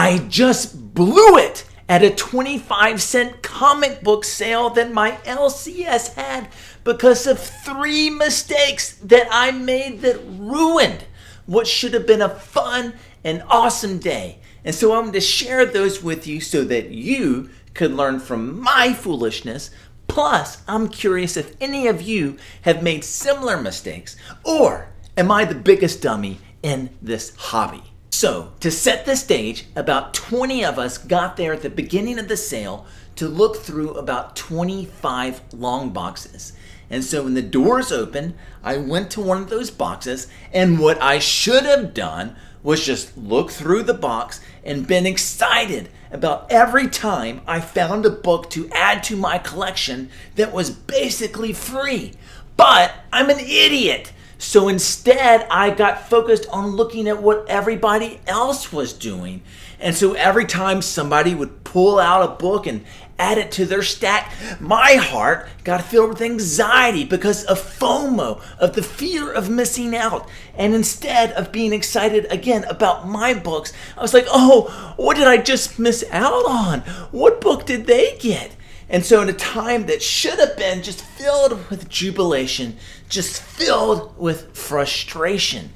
I just blew it at a 25-cent comic book sale that my LCS had because of 3 mistakes that I made that ruined what should have been a fun and awesome day. And so I'm going to share those with you so that you could learn from my foolishness. Plus, I'm curious if any of you have made similar mistakes, or am I the biggest dummy in this hobby? So, to set the stage, about 20 of us got there at the beginning of the sale to look through about 25 long boxes. And so when the doors opened, I went to one of those boxes, and what I should have done was just look through the box and been excited about every time I found a book to add to my collection that was basically free. But I'm an idiot. So instead, I got focused on looking at what everybody else was doing. And so every time somebody would pull out a book and add it to their stack, my heart got filled with anxiety because of FOMO, of the fear of missing out. And instead of being excited again about my books, I was like, oh, what did I just miss out on? What book did they get? And so in a time that should have been just filled with jubilation, just filled with frustration,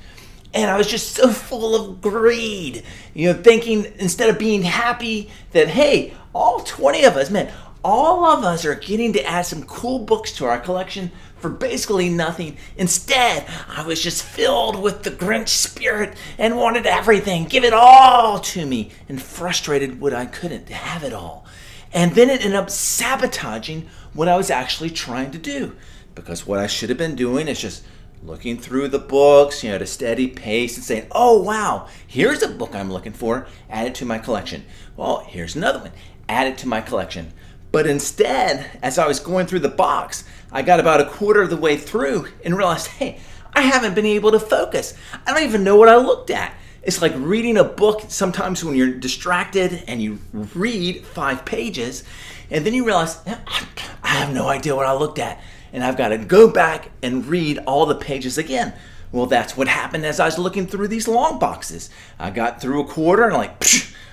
and I was just so full of greed, thinking instead of being happy that, hey, all 20 of us, man, all of us are getting to add some cool books to our collection for basically nothing. Instead, I was just filled with the Grinch spirit and wanted everything, give it all to me, and frustrated when I couldn't have it all. And then it ended up sabotaging what I was actually trying to do, because what I should have been doing is just looking through the books, at a steady pace and saying, oh, wow, here's a book I'm looking for, add it to my collection. Well, here's another one, add it to my collection. But instead, as I was going through the box, I got about a quarter of the way through and realized, hey, I haven't been able to focus. I don't even know what I looked at. It's like reading a book sometimes when you're distracted and you read 5 pages and then you realize, I have no idea what I looked at. And I've got to go back and read all the pages again. Well, that's what happened as I was looking through these long boxes. I got through a quarter and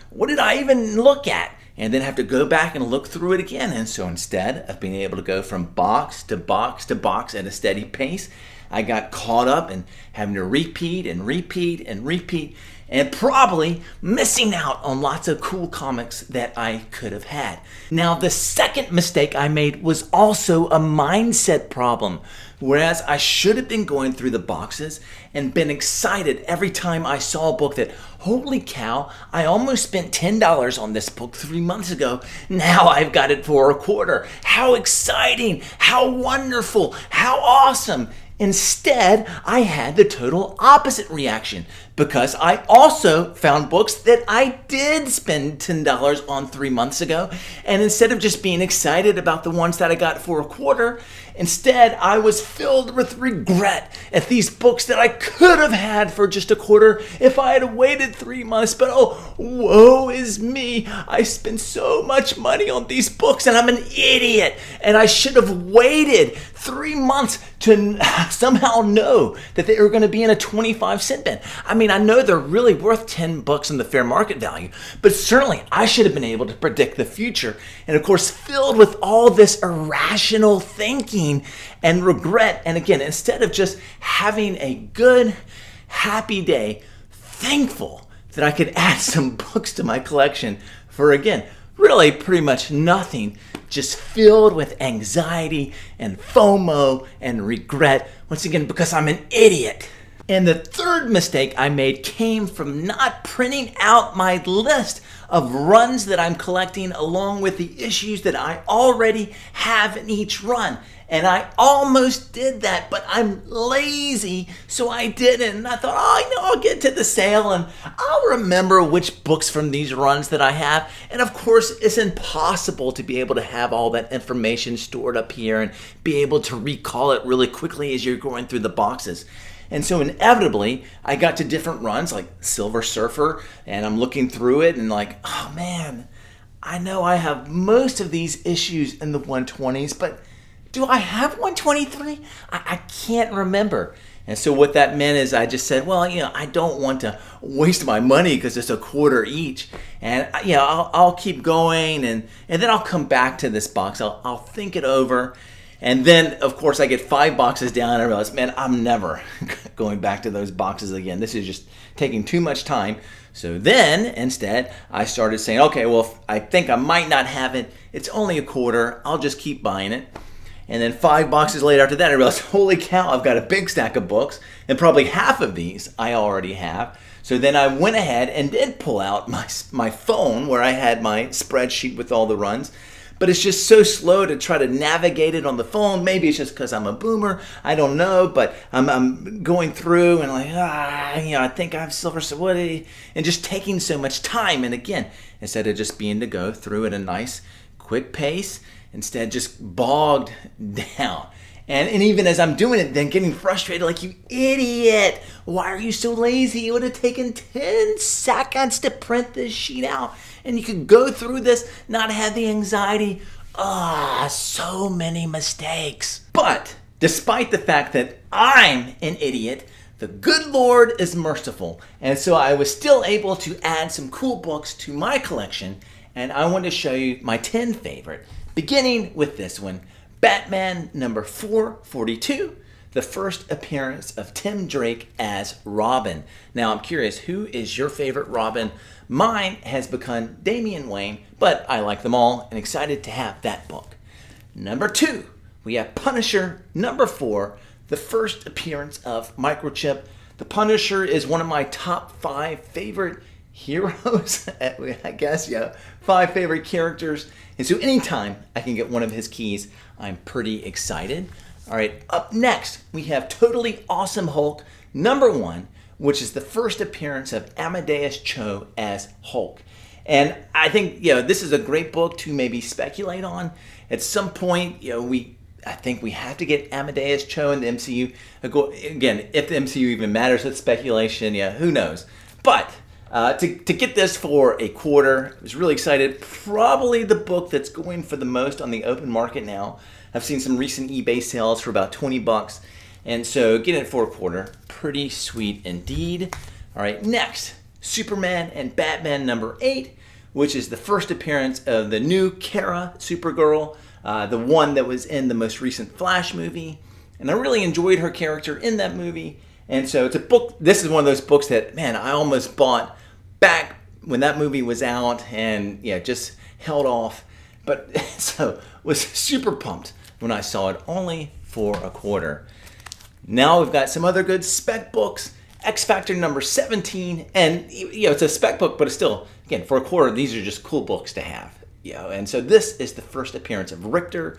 what did I even look at? And then have to go back and look through it again. And so instead of being able to go from box to box to box at a steady pace, I got caught up in having to repeat and repeat and repeat, and probably missing out on lots of cool comics that I could have had. Now, the second mistake I made was also a mindset problem. Whereas I should have been going through the boxes and been excited every time I saw a book that, holy cow, I almost spent $10 on this book 3 months ago. Now I've got it for a quarter. How exciting, how wonderful, how awesome. Instead, I had the total opposite reaction because I also found books that I did spend $10 on 3 months ago. And instead of just being excited about the ones that I got for a quarter, instead I was filled with regret at these books that I could have had for just a quarter if I had waited 3 months. But oh, woe is me. I spent so much money on these books and I'm an idiot. And I should have waited 3 months to somehow know that they were going to be in a 25-cent bin. I mean, I know they're really worth $10 in the fair market value, but certainly I should have been able to predict the future. And of course, filled with all this irrational thinking and regret. And again, instead of just having a good, happy day, thankful that I could add some books to my collection for, again, really pretty much nothing, just filled with anxiety and FOMO and regret, once again, because I'm an idiot. And the third mistake I made came from not printing out my list of runs that I'm collecting along with the issues that I already have in each run. And I almost did that, but I'm lazy, so I didn't. And I thought, I'll get to the sale and I'll remember which books from these runs that I have. And of course, it's impossible to be able to have all that information stored up here and be able to recall it really quickly as you're going through the boxes. And so inevitably, I got to different runs like Silver Surfer, and I'm looking through it and like, oh man, I know I have most of these issues in the 120s, but do I have 123? I can't remember. And so what that meant is I just said, well, I don't want to waste my money because it's a quarter each. And I'll keep going, and then I'll come back to this box. I'll think it over. And then, of course, I get 5 boxes down and I realize, man, I'm never going back to those boxes again. This is just taking too much time. So then, instead, I started saying, okay, well, I think I might not have it. It's only a quarter. I'll just keep buying it. And then 5 boxes later after that, I realized, holy cow, I've got a big stack of books, and probably half of these I already have. So then I went ahead and did pull out my phone where I had my spreadsheet with all the runs. But it's just so slow to try to navigate it on the phone. Maybe it's just because I'm a boomer. I don't know. But I'm going through and I think I have silver solidity, and just taking so much time. And again, instead of just being to go through at a nice, quick pace, instead just bogged down. And even as I'm doing it, then getting frustrated, like, you idiot, why are you so lazy? It would have taken 10 seconds to print this sheet out, and you could go through this, not have the anxiety. So many mistakes. But despite the fact that I'm an idiot, the good Lord is merciful. And so I was still able to add some cool books to my collection, and I want to show you my 10 favorite, beginning with this one. Batman number 442, the first appearance of Tim Drake as Robin. Now, I'm curious, who is your favorite Robin? Mine has become Damian Wayne, but I like them all and excited to have that book. Number 2, we have Punisher number 4, the first appearance of Microchip. The Punisher is one of my top 5 favorite heroes, I guess, 5 favorite characters. And so anytime I can get one of his keys, I'm pretty excited. All right, up next, we have Totally Awesome Hulk number 1, which is the first appearance of Amadeus Cho as Hulk. And I think, this is a great book to maybe speculate on. At some point, I think we have to get Amadeus Cho in the MCU. Again, if the MCU even matters, it's speculation. Who knows? But to get this for a quarter, I was really excited. Probably the book that's going for the most on the open market now. I've seen some recent eBay sales for about $20. And so getting it for a quarter, pretty sweet indeed. All right, next, Superman and Batman number 8, which is the first appearance of the new Kara Supergirl, the one that was in the most recent Flash movie. And I really enjoyed her character in that movie. And so it's a book, this is one of those books that, man, I almost bought back when that movie was out and just held off. But so was super pumped when I saw it only for a quarter. Now we've got some other good spec books. X Factor number 17, and it's a spec book, but it's still, again, for a quarter, these are just cool books to have. And so this is the first appearance of Richter.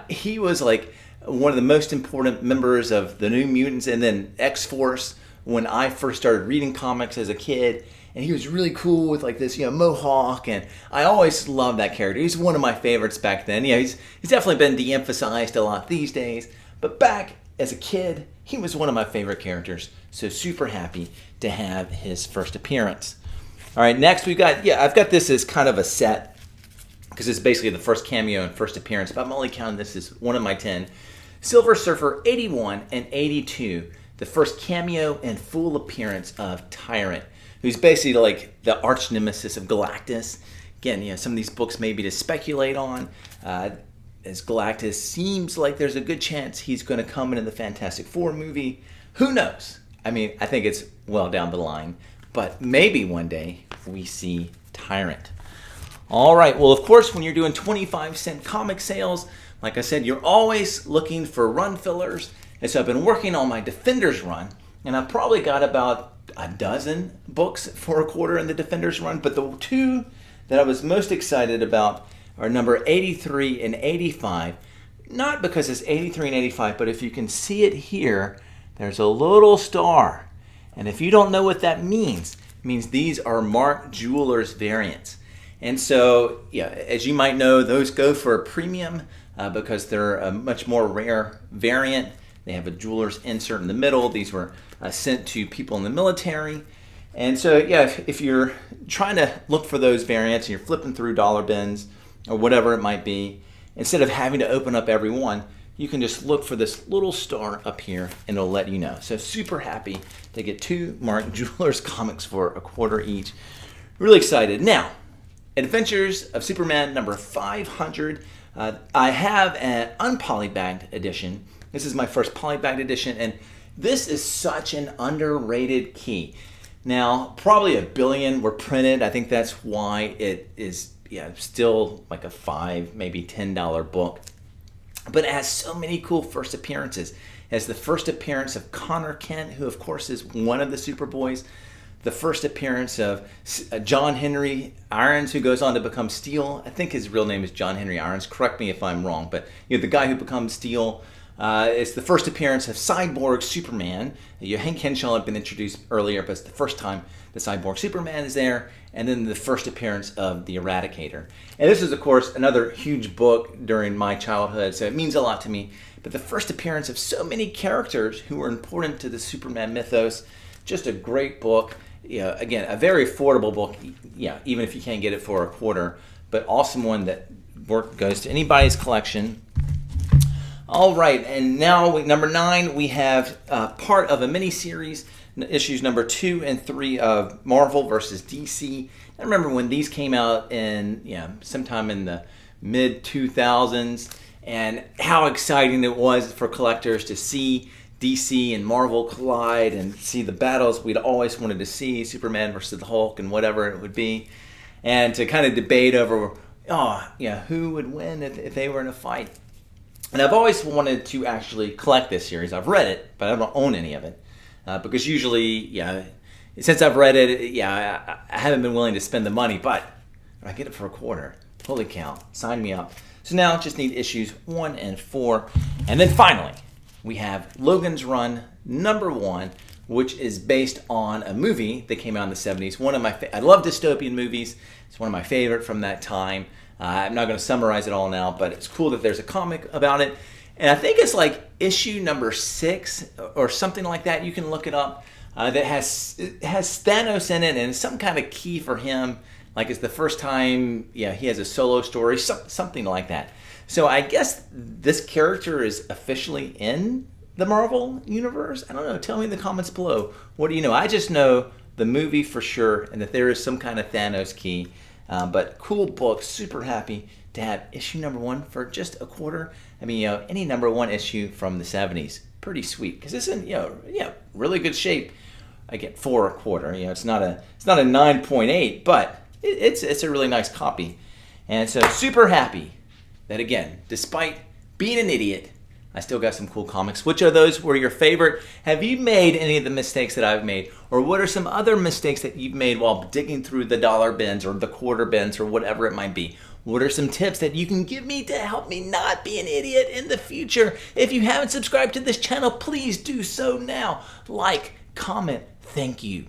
He was like one of the most important members of the New Mutants and then X-Force when I first started reading comics as a kid. And he was really cool with like this, mohawk, and I always loved that character. He's one of my favorites back then. He's definitely been de-emphasized a lot these days, but back as a kid, he was one of my favorite characters. So super happy to have his first appearance. All right, next we've got, I've got this as kind of a set because it's basically the first cameo and first appearance, but I'm only counting this as one of my 10. Silver Surfer 81 and 82, the first cameo and full appearance of Tyrant, who's basically like the arch nemesis of Galactus. Again, some of these books maybe to speculate on. As Galactus seems like there's a good chance he's going to come into the Fantastic Four movie. Who knows? I mean, I think it's well down the line, but maybe one day we see Tyrant. All right, well, of course, when you're doing 25-cent comic sales, like I said, you're always looking for run fillers. And so I've been working on my Defenders run, and I've probably got about a dozen books for a quarter in the Defenders run, but the 2 that I was most excited about are number 83 and 85. Not because it's 83 and 85, but if you can see it here, there's a little star. And if you don't know what that means, it means these are Mark Jewelers variants. And so, as you might know, those go for a premium because they're a much more rare variant. They have a jeweler's insert in the middle. These were sent to people in the military. And so, if you're trying to look for those variants and you're flipping through dollar bins or whatever it might be, instead of having to open up every one, you can just look for this little star up here and it'll let you know. So super happy to get 2 Mark Jewelers comics for $0.25 each. Really excited. Now, Adventures of Superman number 500. I have an unpolybagged edition. This is my first polybagged edition, and this is such an underrated key. Now, probably 1 billion were printed. I think that's why it is still like a $5, maybe $10 book. But it has so many cool first appearances. It has the first appearance of Connor Kent, who of course is one of the Superboys. The first appearance of John Henry Irons, who goes on to become Steel. I think his real name is John Henry Irons. Correct me if I'm wrong, but the guy who becomes Steel. It's the first appearance of Cyborg Superman. Hank Henshaw had been introduced earlier, but it's the first time the Cyborg Superman is there. And then the first appearance of the Eradicator. And this is, of course, another huge book during my childhood, so it means a lot to me. But the first appearance of so many characters who were important to the Superman mythos. Just a great book. Again, a very affordable book, even if you can't get it for $0.25, but awesome one that goes to anybody's collection. All right, and now number 9, we have part of a mini-series, issues number 2 and 3 of Marvel versus DC. I remember when these came out in sometime in the mid-2000s, and how exciting it was for collectors to see DC and Marvel collide and see the battles we'd always wanted to see, Superman versus the Hulk and whatever it would be, and to kind of debate over, who would win if they were in a fight. And I've always wanted to actually collect this series. I've read it, but I don't own any of it, because usually, since I've read it, I haven't been willing to spend the money, but if I get it for $0.25, holy cow, sign me up. So now I just need issues 1 and 4, and then finally, we have Logan's Run number 1, which is based on a movie that came out in the 70s. I love dystopian movies. It's one of my favorite from that time. I'm not going to summarize it all now, but it's cool that there's a comic about it. And I think it's like issue number 6 or something like that. You can look it up. That has Thanos in it, and it's some kind of key for him. Like it's the first time, he has a solo story, something like that. So I guess this character is officially in the Marvel universe? I don't know. Tell me in the comments below. What do you know? I just know the movie for sure, and that there is some kind of Thanos key. But cool book. Super happy to have issue number 1 for just $0.25. I mean, any number 1 issue from the 70s. Pretty sweet. Because it's in, really good shape. I get for $0.25. It's not a 9.8, but it's a really nice copy. And so super happy that, again, despite being an idiot, I still got some cool comics. Which of those were your favorite? Have you made any of the mistakes that I've made? Or what are some other mistakes that you've made while digging through the dollar bins or the quarter bins or whatever it might be? What are some tips that you can give me to help me not be an idiot in the future? If you haven't subscribed to this channel, please do so now. Like, comment, thank you.